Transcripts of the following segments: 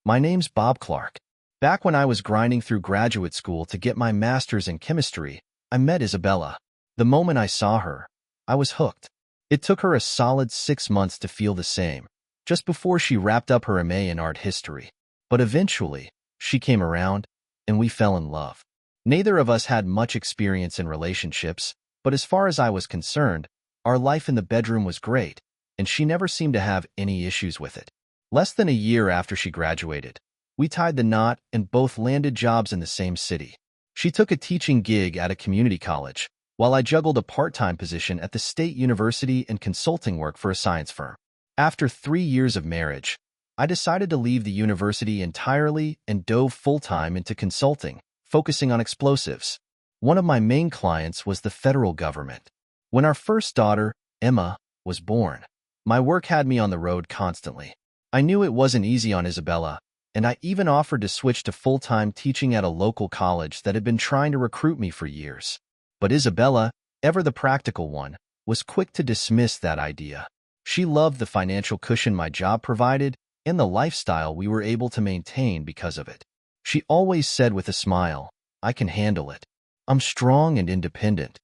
My name's Bob Clarke. Back when I was grinding through graduate school to get my master's in chemistry, I met Isabella. The moment I saw her, I was hooked. It took her a solid 6 months to feel the same, just before she wrapped up her MA in art history. But eventually, she came around, and we fell in love. Neither of us had much experience in relationships, but as far as I was concerned, our life in the bedroom was great, and she never seemed to have any issues with it. Less than a year after she graduated, we tied the knot and both landed jobs in the same city. She took a teaching gig at a community college, while I juggled a part-time position at the state university and consulting work for a science firm. After 3 years of marriage, I decided to leave the university entirely and dove full-time into consulting, focusing on explosives. One of my main clients was the federal government. When our first daughter, Emma, was born, my work had me on the road constantly. I knew it wasn't easy on Isabella, and I even offered to switch to full-time teaching at a local college that had been trying to recruit me for years. But Isabella, ever the practical one, was quick to dismiss that idea. She loved the financial cushion my job provided and the lifestyle we were able to maintain because of it. She always said with a smile, "I can handle it. I'm strong and independent."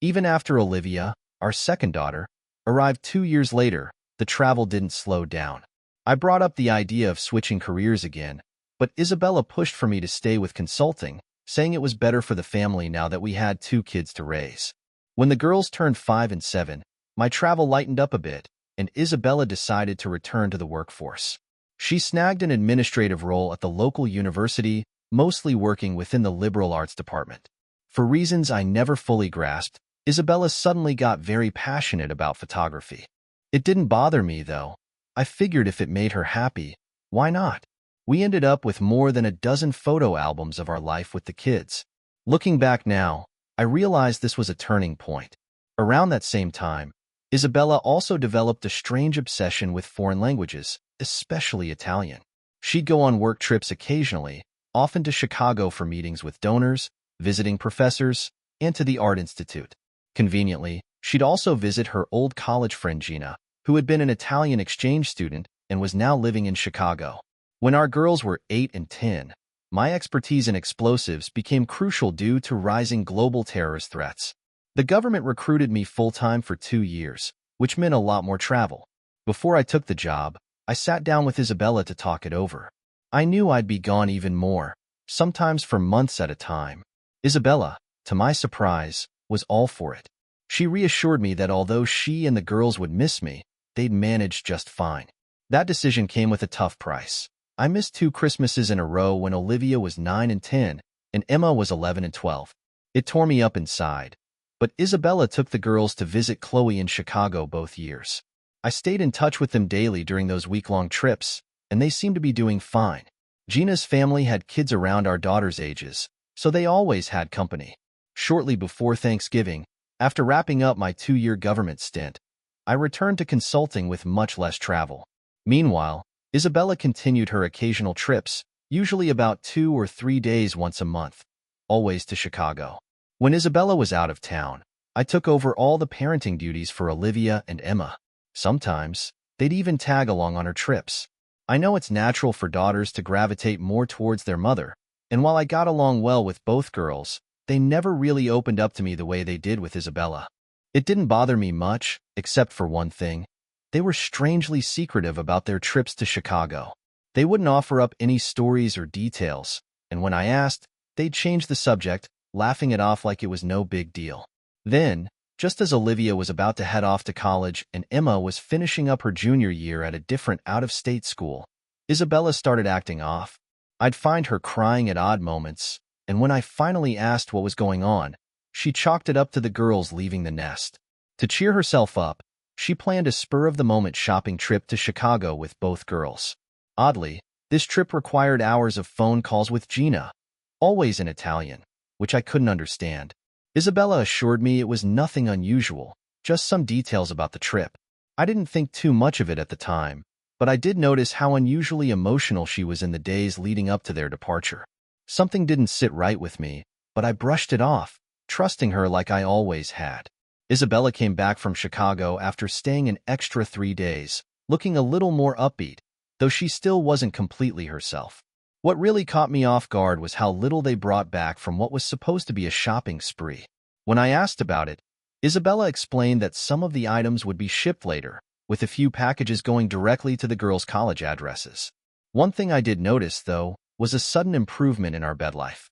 Even after Olivia, our second daughter, arrived 2 years later, the travel didn't slow down. I brought up the idea of switching careers again, but Isabella pushed for me to stay with consulting, saying it was better for the family now that we had 2 kids to raise. When the girls turned 5 and 7, my travel lightened up a bit, and Isabella decided to return to the workforce. She snagged an administrative role at the local university, mostly working within the liberal arts department. For reasons I never fully grasped, Isabella suddenly got very passionate about photography. It didn't bother me, though. I figured if it made her happy, why not? We ended up with more than a dozen photo albums of our life with the kids. Looking back now, I realized this was a turning point. Around that same time, Isabella also developed a strange obsession with foreign languages, especially Italian. She'd go on work trips occasionally, often to Chicago for meetings with donors, visiting professors, and to the Art Institute. Conveniently, she'd also visit her old college friend Gina, who had been an Italian exchange student and was now living in Chicago. When our girls were 8 and 10, my expertise in explosives became crucial due to rising global terrorist threats. The government recruited me full-time for 2 years, which meant a lot more travel. Before I took the job, I sat down with Isabella to talk it over. I knew I'd be gone even more, sometimes for months at a time. Isabella, to my surprise, was all for it. She reassured me that although she and the girls would miss me, they'd manage just fine. That decision came with a tough price. I missed 2 Christmases in a row when Olivia was 9 and 10, and Emma was 11 and 12. It tore me up inside. But Isabella took the girls to visit Chloe in Chicago both years. I stayed in touch with them daily during those week-long trips, and they seemed to be doing fine. Gina's family had kids around our daughter's ages, so they always had company. Shortly before Thanksgiving, after wrapping up my 2-year government stint, I returned to consulting with much less travel. Meanwhile, Isabella continued her occasional trips, usually about 2 or 3 days once a month, always to Chicago. When Isabella was out of town, I took over all the parenting duties for Olivia and Emma. Sometimes, they'd even tag along on her trips. I know it's natural for daughters to gravitate more towards their mother, and while I got along well with both girls, they never really opened up to me the way they did with Isabella. It didn't bother me much, except for one thing. They were strangely secretive about their trips to Chicago. They wouldn't offer up any stories or details, and when I asked, they'd change the subject, laughing it off like it was no big deal. Then, just as Olivia was about to head off to college and Emma was finishing up her junior year at a different out-of-state school, Isabella started acting off. I'd find her crying at odd moments, and when I finally asked what was going on, she chalked it up to the girls leaving the nest. To cheer herself up, she planned a spur-of-the-moment shopping trip to Chicago with both girls. Oddly, this trip required hours of phone calls with Gina, always in Italian, which I couldn't understand. Isabella assured me it was nothing unusual, just some details about the trip. I didn't think too much of it at the time, but I did notice how unusually emotional she was in the days leading up to their departure. Something didn't sit right with me, but I brushed it off, trusting her like I always had. Isabella came back from Chicago after staying an extra 3 days, looking a little more upbeat. though she still wasn't completely herself. What really caught me off guard was how little they brought back from what was supposed to be a shopping spree. When I asked about it, Isabella explained that some of the items would be shipped later, with a few packages going directly to the girls' college addresses. One thing I did notice, though, was a sudden improvement in our bed life.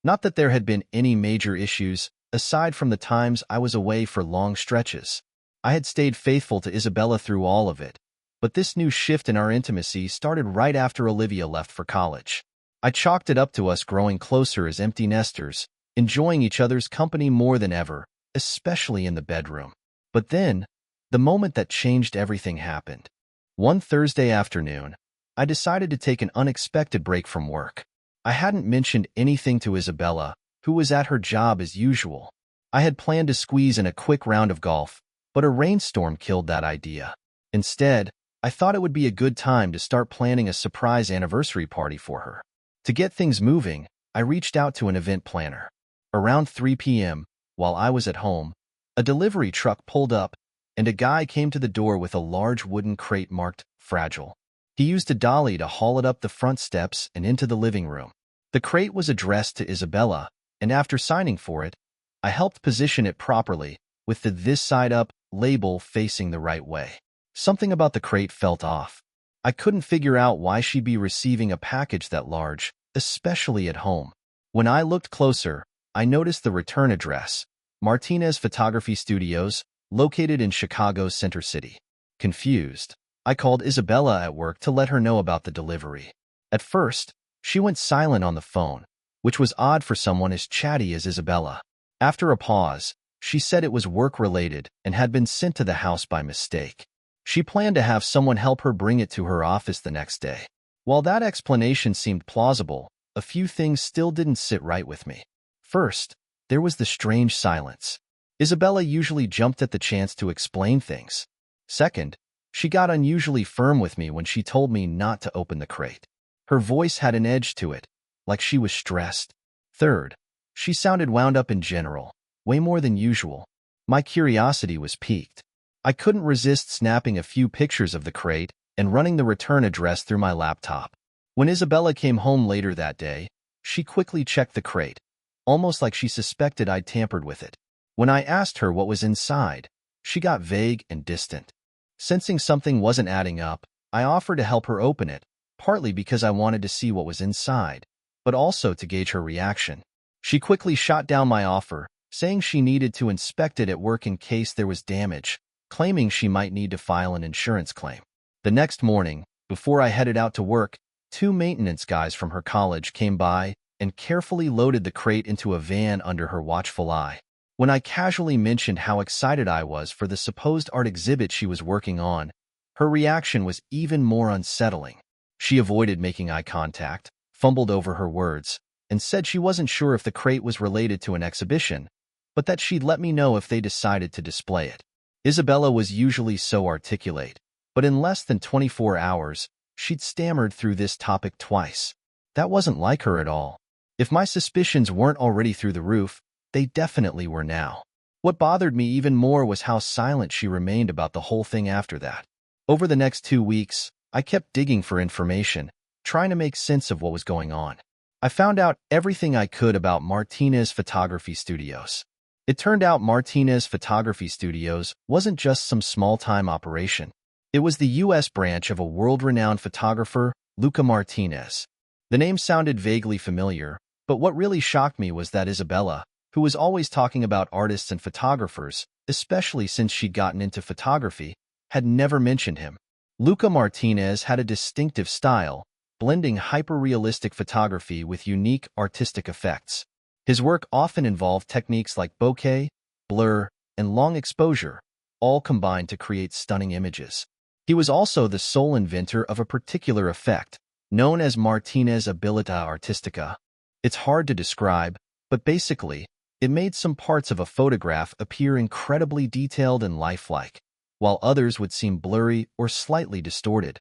Not that there had been any major issues, aside from the times I was away for long stretches. I had stayed faithful to Isabella through all of it, but this new shift in our intimacy started right after Olivia left for college. I chalked it up to us growing closer as empty nesters, enjoying each other's company more than ever, especially in the bedroom. But then, the moment that changed everything happened. One Thursday afternoon, I decided to take an unexpected break from work. I hadn't mentioned anything to Isabella, who was at her job as usual. I had planned to squeeze in a quick round of golf, but a rainstorm killed that idea. Instead, I thought it would be a good time to start planning a surprise anniversary party for her. To get things moving, I reached out to an event planner. Around 3 p.m., while I was at home, a delivery truck pulled up, and a guy came to the door with a large wooden crate marked fragile. He used a dolly to haul it up the front steps and into the living room. The crate was addressed to Isabella, and after signing for it, I helped position it properly, with the "this side up" label facing the right way. Something about the crate felt off. I couldn't figure out why she'd be receiving a package that large, especially at home. When I looked closer, I noticed the return address, Martinez Photography Studios, located in Chicago's Center City. Confused, I called Isabella at work to let her know about the delivery. At first, she went silent on the phone, which was odd for someone as chatty as Isabella. After a pause, she said it was work-related and had been sent to the house by mistake. She planned to have someone help her bring it to her office the next day. While that explanation seemed plausible, a few things still didn't sit right with me. First, there was the strange silence. Isabella usually jumped at the chance to explain things. Second, she got unusually firm with me when she told me not to open the crate. Her voice had an edge to it, like she was stressed. Third, she sounded wound up in general, way more than usual. My curiosity was piqued. I couldn't resist snapping a few pictures of the crate and running the return address through my laptop. When Isabella came home later that day, she quickly checked the crate, almost like she suspected I'd tampered with it. When I asked her what was inside, she got vague and distant. Sensing something wasn't adding up, I offered to help her open it, partly because I wanted to see what was inside, but also to gauge her reaction. She quickly shot down my offer, saying she needed to inspect it at work in case there was damage, claiming she might need to file an insurance claim. The next morning, before I headed out to work, 2 maintenance guys from her college came by and carefully loaded the crate into a van under her watchful eye. When I casually mentioned how excited I was for the supposed art exhibit she was working on, her reaction was even more unsettling. She avoided making eye contact, fumbled over her words, and said she wasn't sure if the crate was related to an exhibition, but that she'd let me know if they decided to display it. Isabella was usually so articulate, but in less than 24 hours, she'd stammered through this topic twice. That wasn't like her at all. If my suspicions weren't already through the roof, they definitely were now. What bothered me even more was how silent she remained about the whole thing after that. Over the next 2 weeks, I kept digging for information, trying to make sense of what was going on. I found out everything I could about Martinez Photography Studios. It turned out Martinez Photography Studios wasn't just some small-time operation. It was the U.S. branch of a world-renowned photographer, Luca Martinez. The name sounded vaguely familiar, but what really shocked me was that Isabella, who was always talking about artists and photographers, especially since she'd gotten into photography, had never mentioned him. Luca Martinez had a distinctive style, blending hyper-realistic photography with unique artistic effects. His work often involved techniques like bokeh, blur, and long exposure, all combined to create stunning images. He was also the sole inventor of a particular effect, known as Martinez Abilità Artistica. It's hard to describe, but basically, it made some parts of a photograph appear incredibly detailed and lifelike, while others would seem blurry or slightly distorted,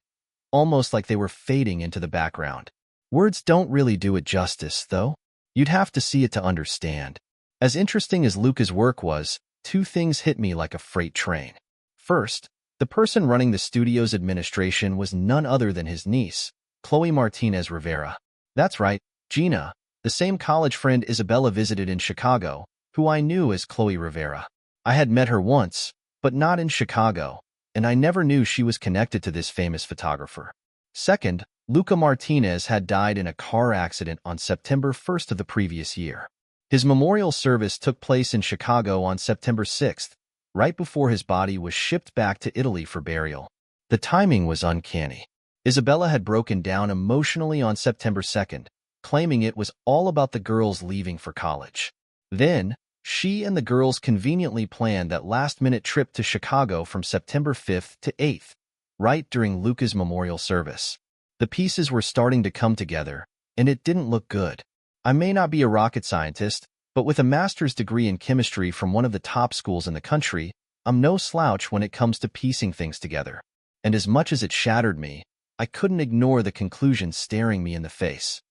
almost like they were fading into the background. Words don't really do it justice, though. You'd have to see it to understand. As interesting as Luca's work was, 2 things hit me like a freight train. First, The person running the studio's administration was none other than his niece, Chloe Martinez Rivera. That's right, Gina, the same college friend Isabella visited in Chicago, who I knew as Chloe Rivera. I had met her once, but not in Chicago, and I never knew she was connected to this famous photographer. Second, Luca Martinez had died in a car accident on September 1st of the previous year. His memorial service took place in Chicago on September 6th, right before his body was shipped back to Italy for burial. The timing was uncanny. Isabella had broken down emotionally on September 2nd, claiming it was all about the girls leaving for college. Then, she and the girls conveniently planned that last-minute trip to Chicago from September 5th to 8th, right during Luca's memorial service. The pieces were starting to come together, and it didn't look good. I may not be a rocket scientist, but with a master's degree in chemistry from one of the top schools in the country, I'm no slouch when it comes to piecing things together. And as much as it shattered me, I couldn't ignore the conclusion staring me in the face.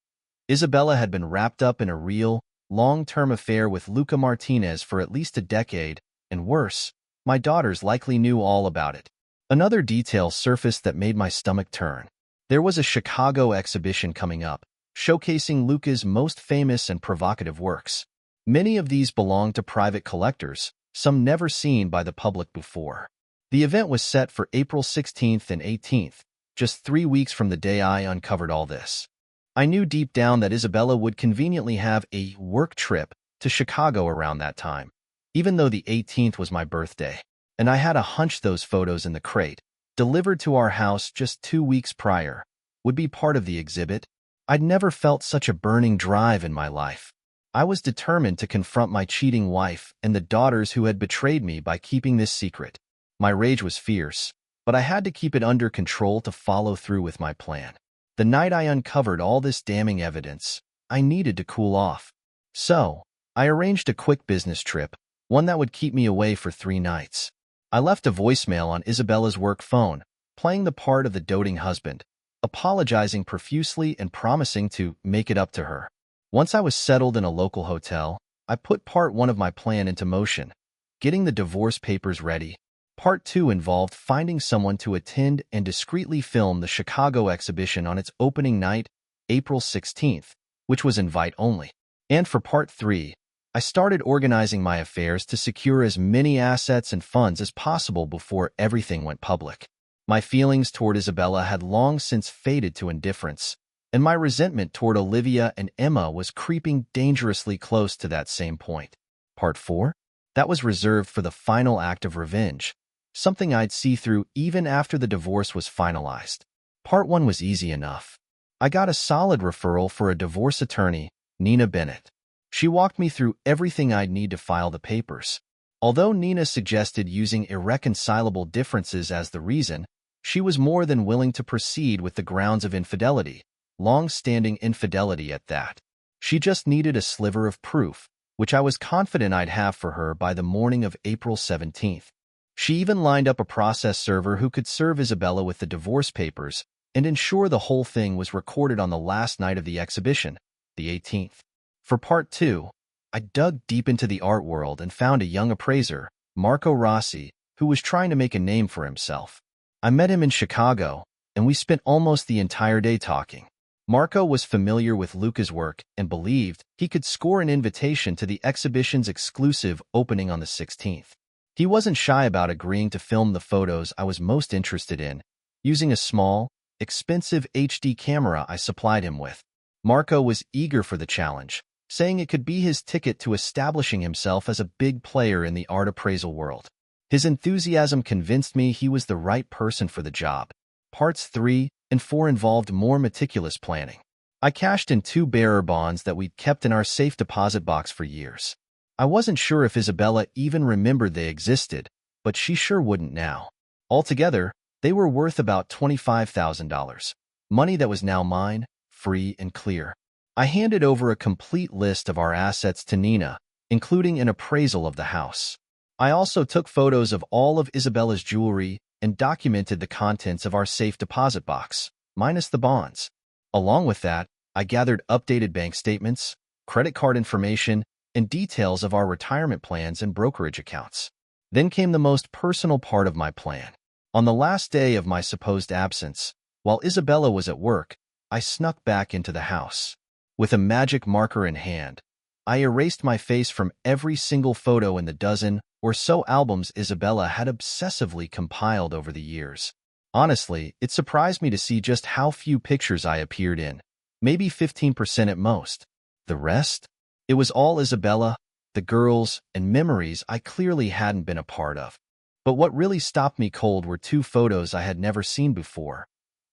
Isabella had been wrapped up in a real, long-term affair with Luca Martinez for at least a decade, and worse, my daughters likely knew all about it. Another detail surfaced that made my stomach turn. There was a Chicago exhibition coming up, showcasing Luca's most famous and provocative works. Many of these belonged to private collectors, some never seen by the public before. The event was set for April 16th and 18th, just 3 weeks from the day I uncovered all this. I knew deep down that Isabella would conveniently have a work trip to Chicago around that time, even though the 18th was my birthday, and I had a hunch those photos in the crate, delivered to our house just 2 weeks prior, would be part of the exhibit. I'd never felt such a burning drive in my life. I was determined to confront my cheating wife and the daughters who had betrayed me by keeping this secret. My rage was fierce, but I had to keep it under control to follow through with my plan. The night I uncovered all this damning evidence, I needed to cool off. So, I arranged a quick business trip, one that would keep me away for 3 nights. I left a voicemail on Isabella's work phone, playing the part of the doting husband, apologizing profusely and promising to make it up to her. Once I was settled in a local hotel, I put part 1 of my plan into motion, getting the divorce papers ready. Part 2 involved finding someone to attend and discreetly film the Chicago exhibition on its opening night, April 16th, which was invite only. And for Part 3, I started organizing my affairs to secure as many assets and funds as possible before everything went public. My feelings toward Isabella had long since faded to indifference, and my resentment toward Olivia and Emma was creeping dangerously close to that same point. Part 4? That was reserved for the final act of revenge, something I'd see through even after the divorce was finalized. Part 1 was easy enough. I got a solid referral for a divorce attorney, Nina Bennett. She walked me through everything I'd need to file the papers. Although Nina suggested using irreconcilable differences as the reason, she was more than willing to proceed with the grounds of infidelity, long-standing infidelity at that. She just needed a sliver of proof, which I was confident I'd have for her by the morning of April 17th. She even lined up a process server who could serve Isabella with the divorce papers and ensure the whole thing was recorded on the last night of the exhibition, the 18th. For Part 2, I dug deep into the art world and found a young appraiser, Marco Rossi, who was trying to make a name for himself. I met him in Chicago, and we spent almost the entire day talking. Marco was familiar with Luca's work and believed he could score an invitation to the exhibition's exclusive opening on the 16th. He wasn't shy about agreeing to film the photos I was most interested in, using a small, expensive HD camera I supplied him with. Marco was eager for the challenge, saying it could be his ticket to establishing himself as a big player in the art appraisal world. His enthusiasm convinced me he was the right person for the job. Parts 3 and 4 involved more meticulous planning. I cashed in 2 bearer bonds that we'd kept in our safe deposit box for years. I wasn't sure if Isabella even remembered they existed, but she sure wouldn't now. Altogether, they were worth about $25,000. Money that was now mine, free and clear. I handed over a complete list of our assets to Nina, including an appraisal of the house. I also took photos of all of Isabella's jewelry and documented the contents of our safe deposit box, minus the bonds. Along with that, I gathered updated bank statements, credit card information, and details of our retirement plans and brokerage accounts. Then came the most personal part of my plan. On the last day of my supposed absence, while Isabella was at work, I snuck back into the house. With a magic marker in hand, I erased my face from every single photo in the dozen or so albums Isabella had obsessively compiled over the years. Honestly, it surprised me to see just how few pictures I appeared in, maybe 15% at most. The rest? It was all Isabella, the girls, and memories I clearly hadn't been a part of. But what really stopped me cold were two photos I had never seen before.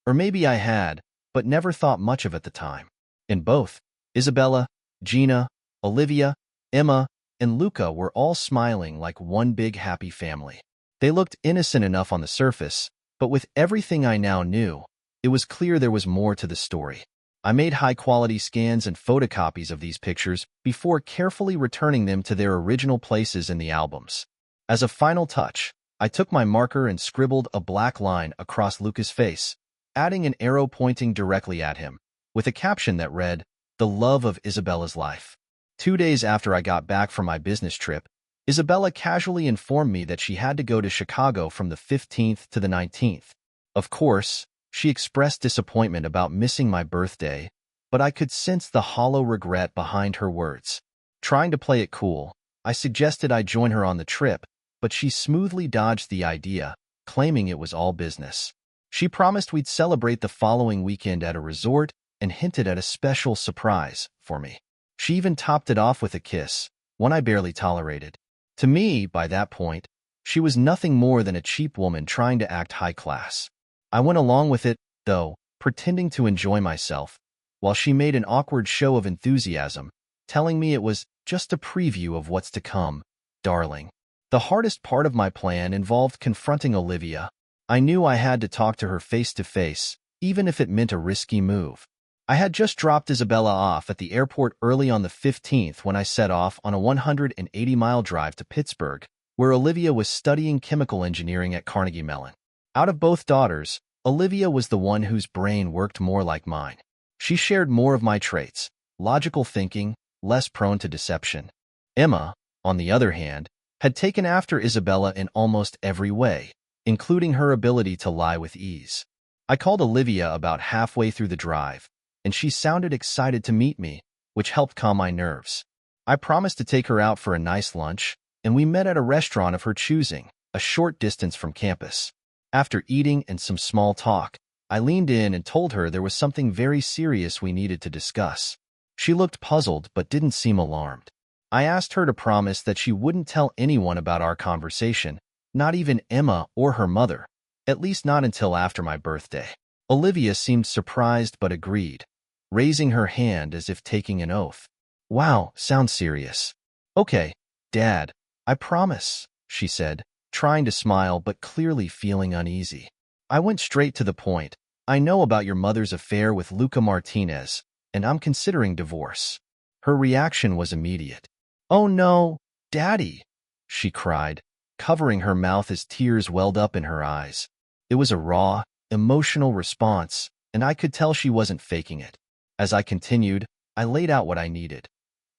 Or maybe I had, but never thought much of at the time. In both, Isabella, Gina, Olivia, Emma, and Luca were all smiling like one big happy family. They looked innocent enough on the surface, but with everything I now knew, it was clear there was more to the story. I made high-quality scans and photocopies of these pictures before carefully returning them to their original places in the albums. As a final touch, I took my marker and scribbled a black line across Luca's face, adding an arrow pointing directly at him, with a caption that read, "The love of Isabella's life." 2 days after I got back from my business trip, Isabella casually informed me that she had to go to Chicago from the 15th to the 19th. Of course, she expressed disappointment about missing my birthday, but I could sense the hollow regret behind her words. Trying to play it cool, I suggested I join her on the trip, but she smoothly dodged the idea, claiming it was all business. She promised we'd celebrate the following weekend at a resort and hinted at a special surprise for me. She even topped it off with a kiss, one I barely tolerated. To me, by that point, she was nothing more than a cheap woman trying to act high class. I went along with it, though, pretending to enjoy myself, while she made an awkward show of enthusiasm, telling me it was just a preview of what's to come, darling. The hardest part of my plan involved confronting Olivia. I knew I had to talk to her face to face, even if it meant a risky move. I had just dropped Isabella off at the airport early on the 15th when I set off on a 180-mile drive to Pittsburgh, where Olivia was studying chemical engineering at Carnegie Mellon. Out of both daughters, Olivia was the one whose brain worked more like mine. She shared more of my traits, logical thinking, less prone to deception. Emma, on the other hand, had taken after Isabella in almost every way, including her ability to lie with ease. I called Olivia about halfway through the drive, and she sounded excited to meet me, which helped calm my nerves. I promised to take her out for a nice lunch, and we met at a restaurant of her choosing, a short distance from campus. After eating and some small talk, I leaned in and told her there was something very serious we needed to discuss. She looked puzzled but didn't seem alarmed. I asked her to promise that she wouldn't tell anyone about our conversation, not even Emma or her mother, at least not until after my birthday. Olivia seemed surprised but agreed, raising her hand as if taking an oath. "Wow, sounds serious." "Okay, Dad, I promise," she said, trying to smile but clearly feeling uneasy. I went straight to the point. "I know about your mother's affair with Luca Martinez, and I'm considering divorce." Her reaction was immediate. "Oh no, Daddy," she cried, covering her mouth as tears welled up in her eyes. It was a raw, emotional response, and I could tell she wasn't faking it. As I continued, I laid out what I needed.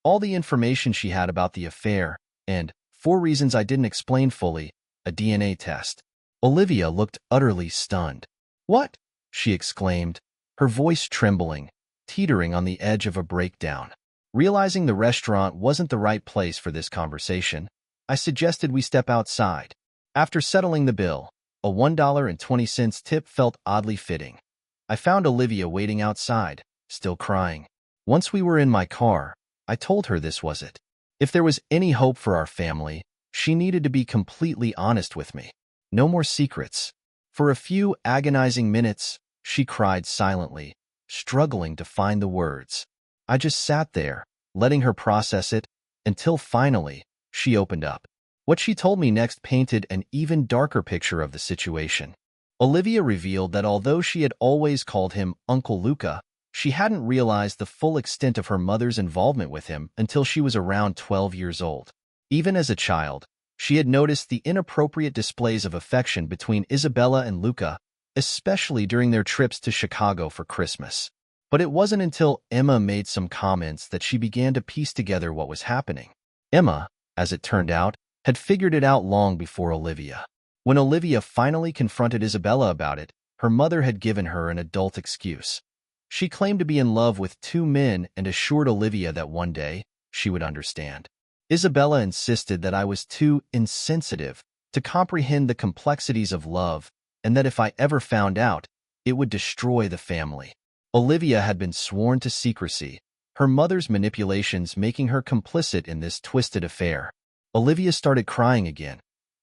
All the information she had about the affair, and, for reasons I didn't explain fully, a DNA test. Olivia looked utterly stunned. "What?" she exclaimed, her voice trembling, teetering on the edge of a breakdown. Realizing the restaurant wasn't the right place for this conversation, I suggested we step outside. After settling the bill, a $1.20 tip felt oddly fitting. I found Olivia waiting outside, still crying. Once we were in my car, I told her this was it. If there was any hope for our family, she needed to be completely honest with me. No more secrets. For a few agonizing minutes, she cried silently, struggling to find the words. I just sat there, letting her process it, until finally, she opened up. What she told me next painted an even darker picture of the situation. Olivia revealed that although she had always called him Uncle Luca, she hadn't realized the full extent of her mother's involvement with him until she was around 12 years old. Even as a child, she had noticed the inappropriate displays of affection between Isabella and Luca, especially during their trips to Chicago for Christmas. But it wasn't until Emma made some comments that she began to piece together what was happening. Emma, as it turned out, had figured it out long before Olivia. When Olivia finally confronted Isabella about it, her mother had given her an adult excuse. She claimed to be in love with two men and assured Olivia that one day she would understand. Isabella insisted that I was too insensitive to comprehend the complexities of love and that if I ever found out, it would destroy the family. Olivia had been sworn to secrecy, her mother's manipulations making her complicit in this twisted affair. Olivia started crying again,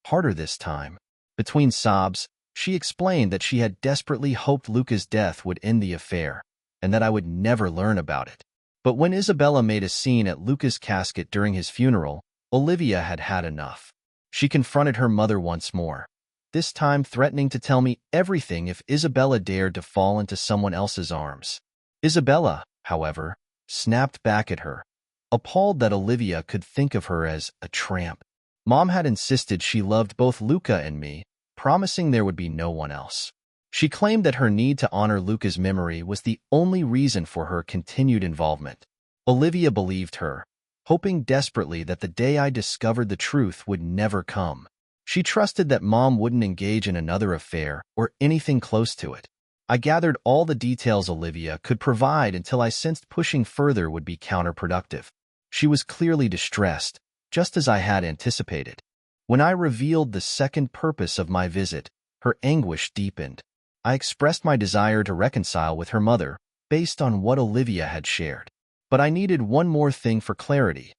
harder this time. Between sobs, she explained that she had desperately hoped Luca's death would end the affair, and that I would never learn about it. But when Isabella made a scene at Luca's casket during his funeral, Olivia had had enough. She confronted her mother once more, this time threatening to tell me everything if Isabella dared to fall into someone else's arms. Isabella, however, snapped back at her, appalled that Olivia could think of her as a tramp. Mom had insisted she loved both Luca and me, promising there would be no one else. She claimed that her need to honor Luca's memory was the only reason for her continued involvement. Olivia believed her, hoping desperately that the day I discovered the truth would never come. She trusted that Mom wouldn't engage in another affair or anything close to it. I gathered all the details Olivia could provide until I sensed pushing further would be counterproductive. She was clearly distressed, just as I had anticipated. When I revealed the second purpose of my visit, her anguish deepened. I expressed my desire to reconcile with her mother, based on what Olivia had shared. But I needed one more thing for clarity: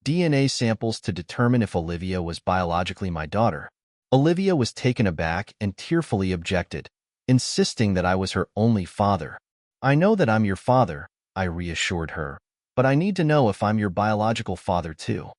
DNA samples to determine if Olivia was biologically my daughter. Olivia was taken aback and tearfully objected, insisting that I was her only father. "I know that I'm your father," I reassured her, "but I need to know if I'm your biological father too."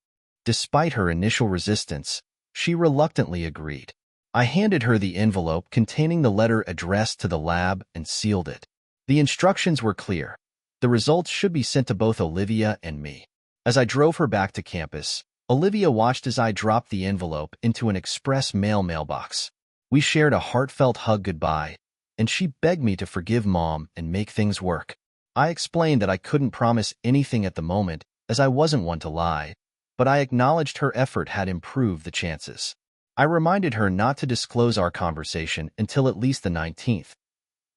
Despite her initial resistance, she reluctantly agreed. I handed her the envelope containing the letter addressed to the lab and sealed it. The instructions were clear. The results should be sent to both Olivia and me. As I drove her back to campus, Olivia watched as I dropped the envelope into an express mail mailbox. We shared a heartfelt hug goodbye, and she begged me to forgive Mom and make things work. I explained that I couldn't promise anything at the moment, as I wasn't one to lie, but I acknowledged her effort had improved the chances. I reminded her not to disclose our conversation until at least the 19th.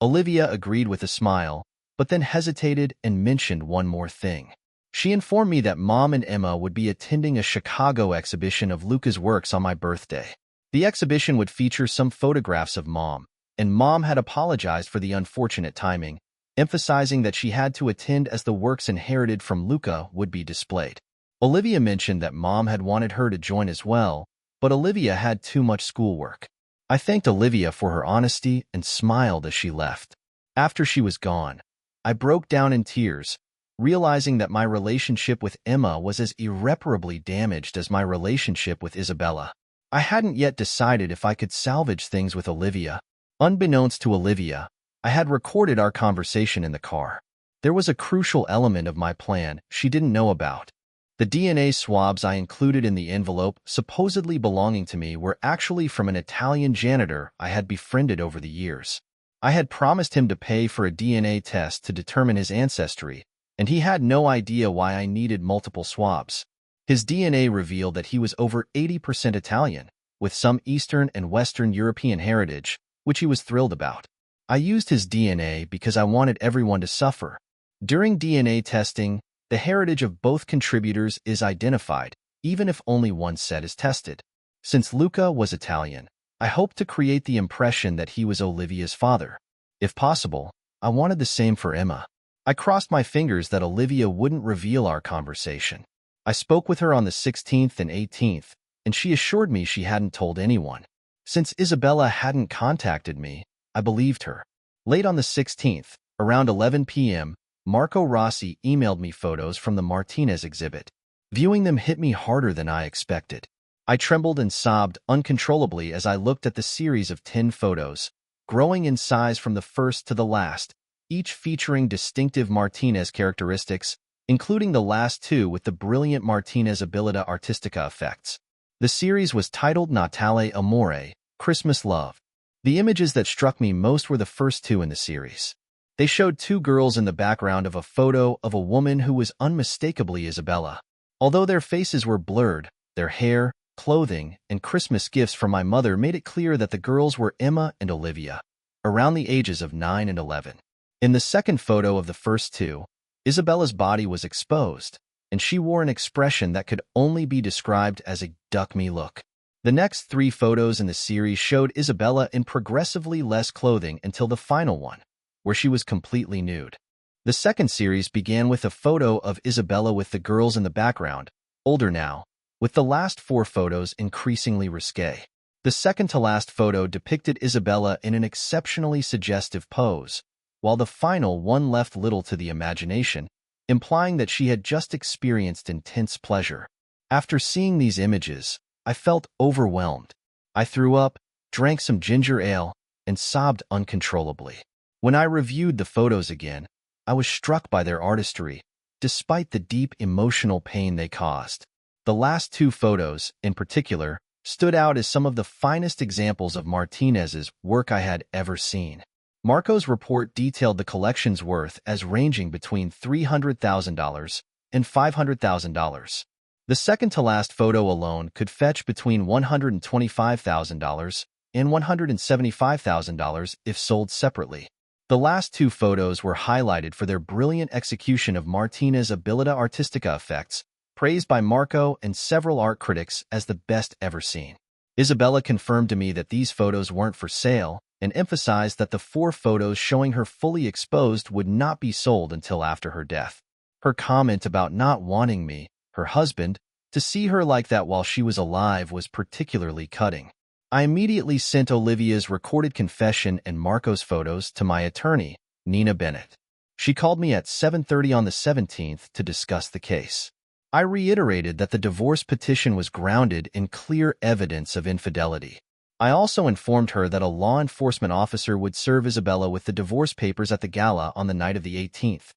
Olivia agreed with a smile, but then hesitated and mentioned one more thing. She informed me that Mom and Emma would be attending a Chicago exhibition of Luca's works on my birthday. The exhibition would feature some photographs of Mom, and Mom had apologized for the unfortunate timing, emphasizing that she had to attend as the works inherited from Luca would be displayed. Olivia mentioned that Mom had wanted her to join as well, but Olivia had too much schoolwork. I thanked Olivia for her honesty and smiled as she left. After she was gone, I broke down in tears, realizing that my relationship with Emma was as irreparably damaged as my relationship with Isabella. I hadn't yet decided if I could salvage things with Olivia. Unbeknownst to Olivia, I had recorded our conversation in the car. There was a crucial element of my plan she didn't know about. The DNA swabs I included in the envelope supposedly belonging to me were actually from an Italian janitor I had befriended over the years. I had promised him to pay for a DNA test to determine his ancestry, and he had no idea why I needed multiple swabs. His DNA revealed that he was over 80% Italian, with some Eastern and Western European heritage, which he was thrilled about. I used his DNA because I wanted everyone to suffer. During DNA testing, the heritage of both contributors is identified, even if only one set is tested. Since Luca was Italian, I hoped to create the impression that he was Olivia's father. If possible, I wanted the same for Emma. I crossed my fingers that Olivia wouldn't reveal our conversation. I spoke with her on the 16th and 18th, and she assured me she hadn't told anyone. Since Isabella hadn't contacted me, I believed her. Late on the 16th, around 11 p.m., Marco Rossi emailed me photos from the Martinez exhibit. Viewing them hit me harder than I expected. I trembled and sobbed uncontrollably as I looked at the series of 10 photos, growing in size from the first to the last, each featuring distinctive Martinez characteristics, including the last two with the brilliant Martinez abilità artistica effects. The series was titled Natale Amore, Christmas Love. The images that struck me most were the first two in the series. They showed two girls in the background of a photo of a woman who was unmistakably Isabella. Although their faces were blurred, their hair, clothing, and Christmas gifts from my mother made it clear that the girls were Emma and Olivia, around the ages of 9 and 11. In the second photo of the first two, Isabella's body was exposed, and she wore an expression that could only be described as a duck-me look. The next 3 photos in the series showed Isabella in progressively less clothing until the final one, where she was completely nude. The second series began with a photo of Isabella with the girls in the background, older now, with the last 4 photos increasingly risque. The second-to-last photo depicted Isabella in an exceptionally suggestive pose, while the final one left little to the imagination, implying that she had just experienced intense pleasure. After seeing these images, I felt overwhelmed. I threw up, drank some ginger ale, and sobbed uncontrollably. When I reviewed the photos again, I was struck by their artistry, despite the deep emotional pain they caused. The last 2 photos, in particular, stood out as some of the finest examples of Martinez's work I had ever seen. Marco's report detailed the collection's worth as ranging between $300,000 and $500,000. The second-to-last photo alone could fetch between $125,000 and $175,000 if sold separately. The last 2 photos were highlighted for their brilliant execution of Martinez's habilità artistica effects, praised by Marco and several art critics as the best ever seen. Isabella confirmed to me that these photos weren't for sale and emphasized that the 4 photos showing her fully exposed would not be sold until after her death. Her comment about not wanting me, her husband, to see her like that while she was alive was particularly cutting. I immediately sent Olivia's recorded confession and Marco's photos to my attorney, Nina Bennett. She called me at 7:30 on the 17th to discuss the case. I reiterated that the divorce petition was grounded in clear evidence of infidelity. I also informed her that a law enforcement officer would serve Isabella with the divorce papers at the gala on the night of the 18th.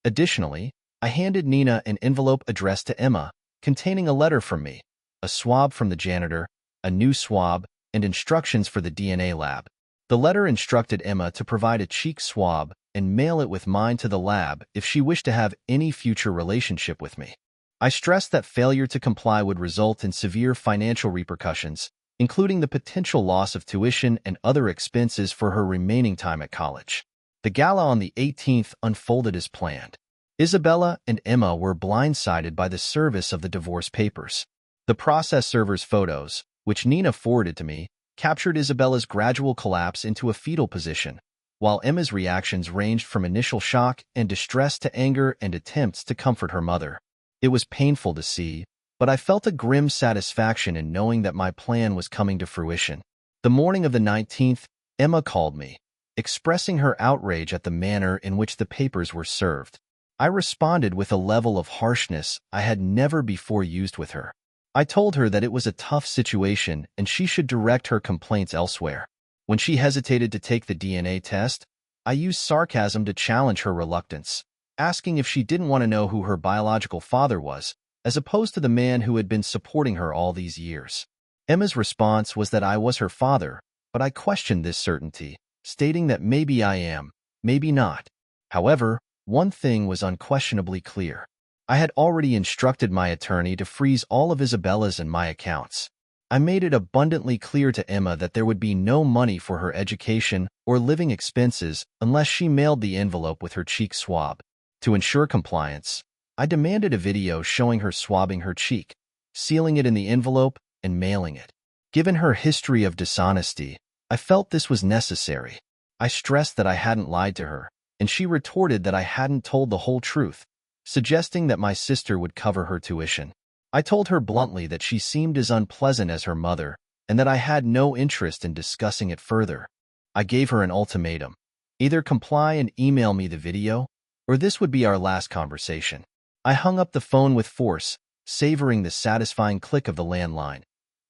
Additionally, I handed Nina an envelope addressed to Emma, containing a letter from me, a swab from the janitor, a new swab, and instructions for the DNA lab. The letter instructed Emma to provide a cheek swab and mail it with mine to the lab if she wished to have any future relationship with me. I stressed that failure to comply would result in severe financial repercussions, including the potential loss of tuition and other expenses for her remaining time at college. The gala on the 18th unfolded as planned. Isabella and Emma were blindsided by the service of the divorce papers. The process server's photos, which Nina forwarded to me, captured Isabella's gradual collapse into a fetal position, while Emma's reactions ranged from initial shock and distress to anger and attempts to comfort her mother. It was painful to see, but I felt a grim satisfaction in knowing that my plan was coming to fruition. The morning of the 19th, Emma called me, expressing her outrage at the manner in which the papers were served. I responded with a level of harshness I had never before used with her. I told her that it was a tough situation and she should direct her complaints elsewhere. When she hesitated to take the DNA test, I used sarcasm to challenge her reluctance, asking if she didn't want to know who her biological father was, as opposed to the man who had been supporting her all these years. Emma's response was that I was her father, but I questioned this certainty, stating that maybe I am, maybe not. However, one thing was unquestionably clear. I had already instructed my attorney to freeze all of Isabella's and my accounts. I made it abundantly clear to Emma that there would be no money for her education or living expenses unless she mailed the envelope with her cheek swab. To ensure compliance, I demanded a video showing her swabbing her cheek, sealing it in the envelope, and mailing it. Given her history of dishonesty, I felt this was necessary. I stressed that I hadn't lied to her, and she retorted that I hadn't told the whole truth, suggesting that my sister would cover her tuition. I told her bluntly that she seemed as unpleasant as her mother, and that I had no interest in discussing it further. I gave her an ultimatum: either comply and email me the video, or this would be our last conversation. I hung up the phone with force, savoring the satisfying click of the landline,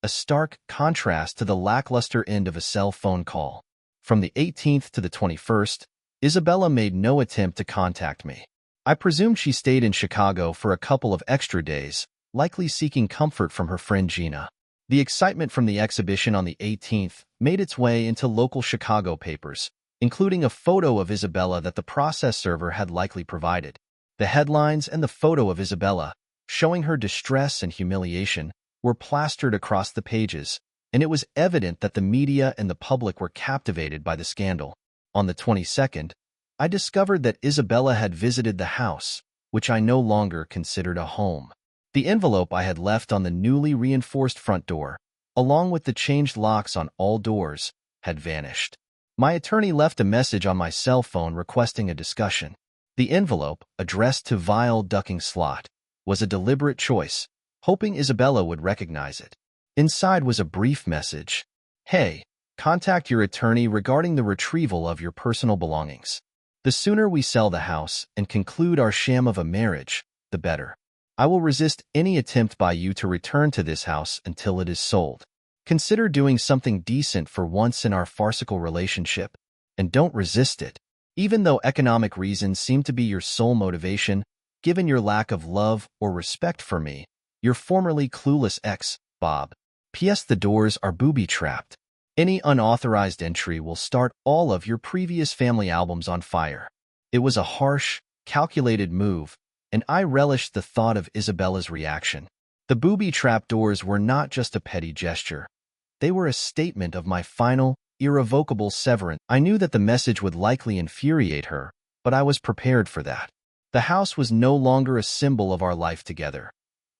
a stark contrast to the lackluster end of a cell phone call. From the 18th to the 21st, Isabella made no attempt to contact me. I presumed she stayed in Chicago for a couple of extra days, likely seeking comfort from her friend Gina. The excitement from the exhibition on the 18th made its way into local Chicago papers, including a photo of Isabella that the process server had likely provided. The headlines and the photo of Isabella, showing her distress and humiliation, were plastered across the pages, and it was evident that the media and the public were captivated by the scandal. On the 22nd, I discovered that Isabella had visited the house, which I no longer considered a home. The envelope I had left on the newly reinforced front door, along with the changed locks on all doors, had vanished. My attorney left a message on my cell phone requesting a discussion. The envelope, addressed to Vile Ducking Slot, was a deliberate choice, hoping Isabella would recognize it. Inside was a brief message. Hey, contact your attorney regarding the retrieval of your personal belongings. The sooner we sell the house and conclude our sham of a marriage, the better. I will resist any attempt by you to return to this house until it is sold. Consider doing something decent for once in our farcical relationship, and don't resist it. Even though economic reasons seem to be your sole motivation, given your lack of love or respect for me, your formerly clueless ex, Bob. P.S. The doors are booby-trapped. Any unauthorized entry will start all of your previous family albums on fire. It was a harsh, calculated move, and I relished the thought of Isabella's reaction. The booby-trap doors were not just a petty gesture. They were a statement of my final, irrevocable severance. I knew that the message would likely infuriate her, but I was prepared for that. The house was no longer a symbol of our life together.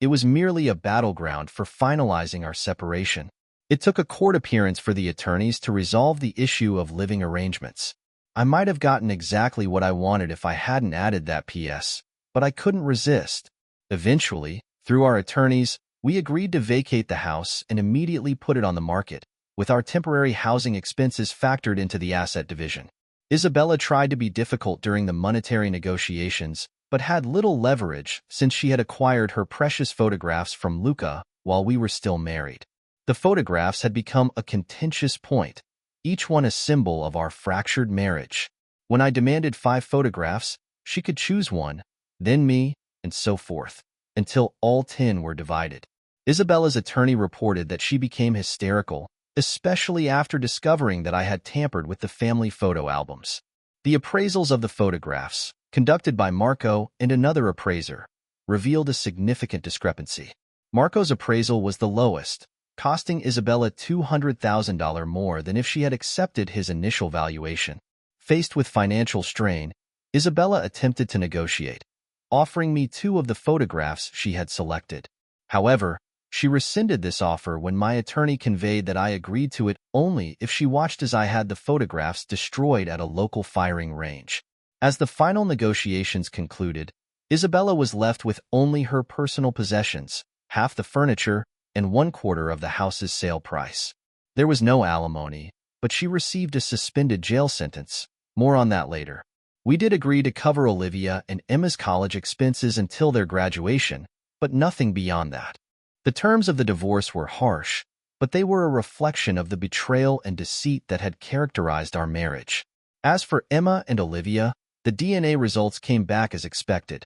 It was merely a battleground for finalizing our separation. It took a court appearance for the attorneys to resolve the issue of living arrangements. I might have gotten exactly what I wanted if I hadn't added that P.S., but I couldn't resist. Eventually, through our attorneys, we agreed to vacate the house and immediately put it on the market, with our temporary housing expenses factored into the asset division. Isabella tried to be difficult during the monetary negotiations, but had little leverage since she had acquired her precious photographs from Luca while we were still married. The photographs had become a contentious point, each one a symbol of our fractured marriage. When I demanded 5 photographs, she could choose one, then me, and so forth, until all 10 were divided. Isabella's attorney reported that she became hysterical, especially after discovering that I had tampered with the family photo albums. The appraisals of the photographs, conducted by Marco and another appraiser, revealed a significant discrepancy. Marco's appraisal was the lowest, costing Isabella $200,000 more than if she had accepted his initial valuation. Faced with financial strain, Isabella attempted to negotiate, offering me 2 of the photographs she had selected. However, she rescinded this offer when my attorney conveyed that I agreed to it only if she watched as I had the photographs destroyed at a local firing range. As the final negotiations concluded, Isabella was left with only her personal possessions, half the furniture, and 1/4 of the house's sale price. There was no alimony, but she received a suspended jail sentence. More on that later. We did agree to cover Olivia and Emma's college expenses until their graduation, but nothing beyond that. The terms of the divorce were harsh, but they were a reflection of the betrayal and deceit that had characterized our marriage. As for Emma and Olivia, the DNA results came back as expected.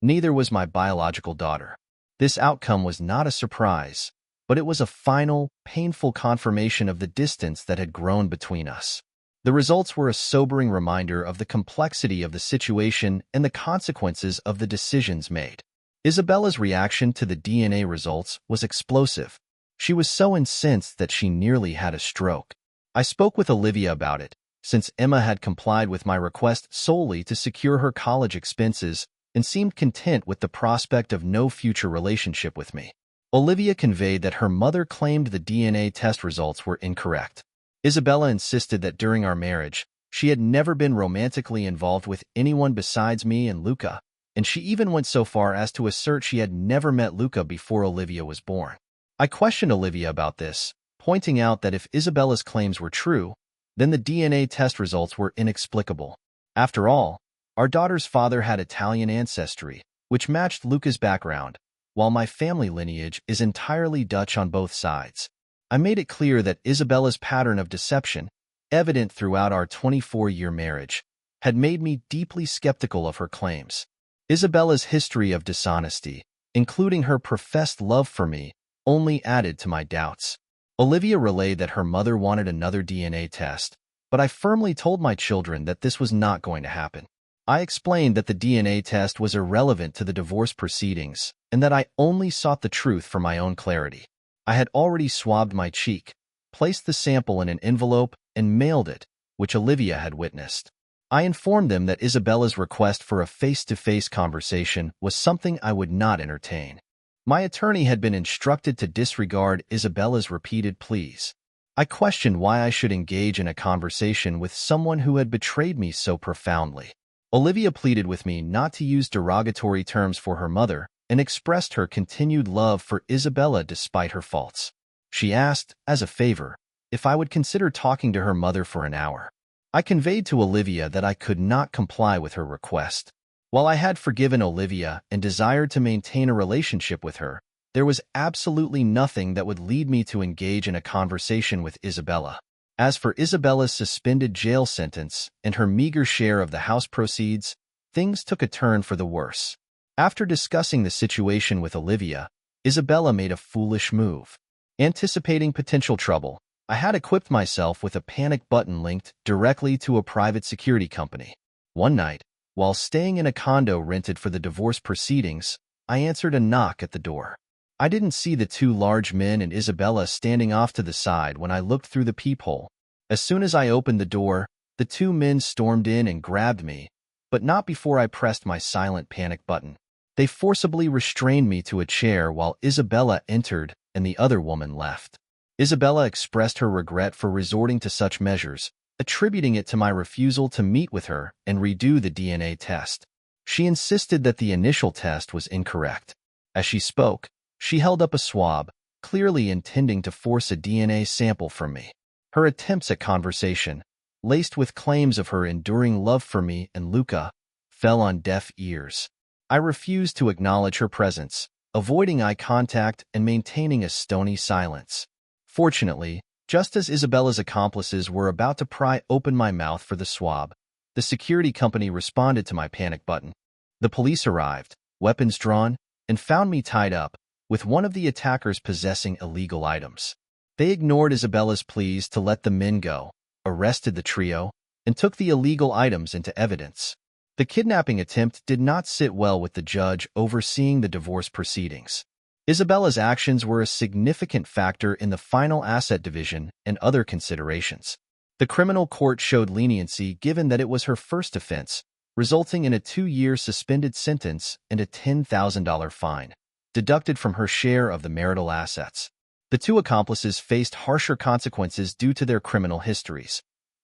Neither was my biological daughter. This outcome was not a surprise, but it was a final, painful confirmation of the distance that had grown between us. The results were a sobering reminder of the complexity of the situation and the consequences of the decisions made. Isabella's reaction to the DNA results was explosive. She was so incensed that she nearly had a stroke. I spoke with Olivia about it, since Emma had complied with my request solely to secure her college expenses and seemed content with the prospect of no future relationship with me. Olivia conveyed that her mother claimed the DNA test results were incorrect. Isabella insisted that during our marriage, she had never been romantically involved with anyone besides me and Luca, and she even went so far as to assert she had never met Luca before Olivia was born. I questioned Olivia about this, pointing out that if Isabella's claims were true, then the DNA test results were inexplicable. After all, our daughter's father had Italian ancestry, which matched Luca's background, while my family lineage is entirely Dutch on both sides. I made it clear that Isabella's pattern of deception, evident throughout our 24-year marriage, had made me deeply skeptical of her claims. Isabella's history of dishonesty, including her professed love for me, only added to my doubts. Olivia relayed that her mother wanted another DNA test, but I firmly told my children that this was not going to happen. I explained that the DNA test was irrelevant to the divorce proceedings and that I only sought the truth for my own clarity. I had already swabbed my cheek, placed the sample in an envelope, and mailed it, which Olivia had witnessed. I informed them that Isabella's request for a face-to-face conversation was something I would not entertain. My attorney had been instructed to disregard Isabella's repeated pleas. I questioned why I should engage in a conversation with someone who had betrayed me so profoundly. Olivia pleaded with me not to use derogatory terms for her mother and expressed her continued love for Isabella despite her faults. She asked, as a favor, if I would consider talking to her mother for an hour. I conveyed to Olivia that I could not comply with her request. While I had forgiven Olivia and desired to maintain a relationship with her, there was absolutely nothing that would lead me to engage in a conversation with Isabella. As for Isabella's suspended jail sentence and her meager share of the house proceeds, things took a turn for the worse. After discussing the situation with Olivia, Isabella made a foolish move. Anticipating potential trouble, I had equipped myself with a panic button linked directly to a private security company. One night, while staying in a condo rented for the divorce proceedings, I answered a knock at the door. I didn't see the two large men and Isabella standing off to the side when I looked through the peephole. As soon as I opened the door, the two men stormed in and grabbed me, but not before I pressed my silent panic button. They forcibly restrained me to a chair while Isabella entered and the other woman left. Isabella expressed her regret for resorting to such measures, attributing it to my refusal to meet with her and redo the DNA test. She insisted that the initial test was incorrect. As she spoke, she held up a swab, clearly intending to force a DNA sample from me. Her attempts at conversation, laced with claims of her enduring love for me and Luca, fell on deaf ears. I refused to acknowledge her presence, avoiding eye contact and maintaining a stony silence. Fortunately, just as Isabella's accomplices were about to pry open my mouth for the swab, the security company responded to my panic button. The police arrived, weapons drawn, and found me tied up, with one of the attackers possessing illegal items. They ignored Isabella's pleas to let the men go, arrested the trio, and took the illegal items into evidence. The kidnapping attempt did not sit well with the judge overseeing the divorce proceedings. Isabella's actions were a significant factor in the final asset division and other considerations. The criminal court showed leniency given that it was her first offense, resulting in a 2-year suspended sentence and a $10,000 fine, deducted from her share of the marital assets. The two accomplices faced harsher consequences due to their criminal histories.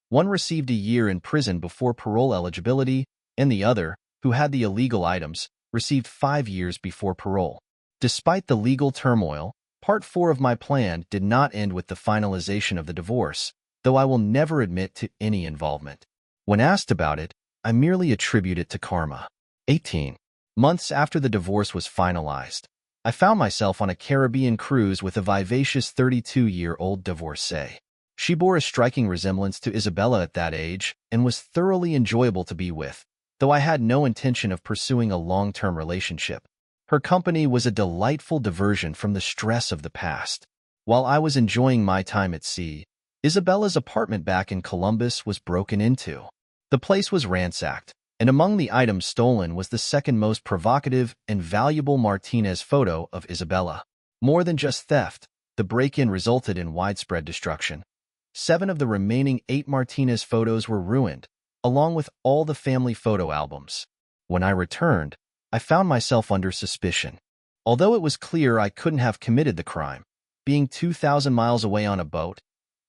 One received a year in prison before parole eligibility, and the other, who had the illegal items, received 5 years before parole. Despite the legal turmoil, Part 4 of my plan did not end with the finalization of the divorce, though I will never admit to any involvement. When asked about it, I merely attribute it to karma. 18 months after the divorce was finalized, I found myself on a Caribbean cruise with a vivacious 32-year-old divorcee. She bore a striking resemblance to Isabella at that age and was thoroughly enjoyable to be with, though I had no intention of pursuing a long-term relationship. Her company was a delightful diversion from the stress of the past. While I was enjoying my time at sea, Isabella's apartment back in Columbus was broken into. The place was ransacked, and among the items stolen was the second most provocative and valuable Martinez photo of Isabella. More than just theft, the break-in resulted in widespread destruction. 7 of the remaining 8 Martinez photos were ruined, along with all the family photo albums. When I returned, I found myself under suspicion. Although it was clear I couldn't have committed the crime, being 2,000 miles away on a boat,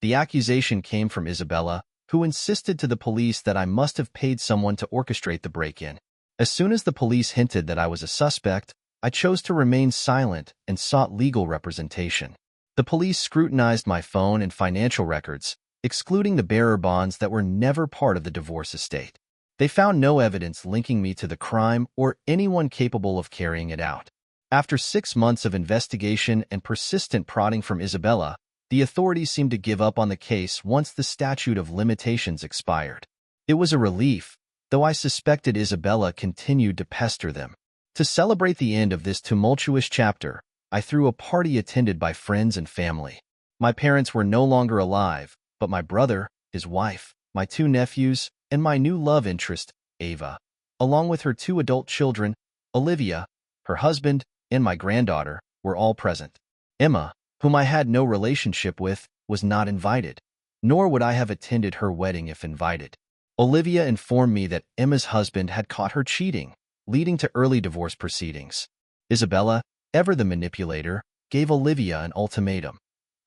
the accusation came from Isabella, who insisted to the police that I must have paid someone to orchestrate the break-in. As soon as the police hinted that I was a suspect, I chose to remain silent and sought legal representation. The police scrutinized my phone and financial records, excluding the bearer bonds that were never part of the divorce estate. They found no evidence linking me to the crime or anyone capable of carrying it out. After 6 months of investigation and persistent prodding from Isabella, the authorities seemed to give up on the case once the statute of limitations expired. It was a relief, though I suspected Isabella continued to pester them. To celebrate the end of this tumultuous chapter, I threw a party attended by friends and family. My parents were no longer alive, but my brother, his wife, my 2 nephews, and my new love interest, Ava, along with her 2 adult children, Olivia, her husband, and my granddaughter, were all present. Emma, whom I had no relationship with, was not invited, nor would I have attended her wedding if invited. Olivia informed me that Emma's husband had caught her cheating, leading to early divorce proceedings. Isabella, ever the manipulator, gave Olivia an ultimatum: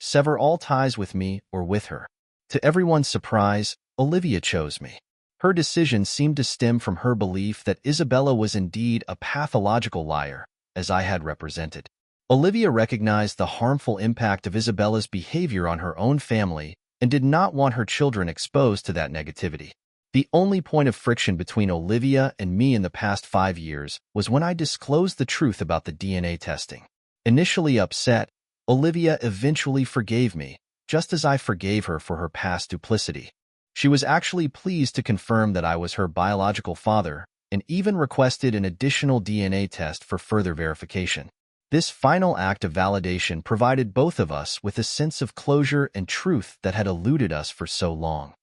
sever all ties with me or with her. To everyone's surprise, Olivia chose me. Her decision seemed to stem from her belief that Isabella was indeed a pathological liar, as I had represented. Olivia recognized the harmful impact of Isabella's behavior on her own family and did not want her children exposed to that negativity. The only point of friction between Olivia and me in the past 5 years was when I disclosed the truth about the DNA testing. Initially upset, Olivia eventually forgave me, just as I forgave her for her past duplicity. She was actually pleased to confirm that I was her biological father and even requested an additional DNA test for further verification. This final act of validation provided both of us with a sense of closure and truth that had eluded us for so long.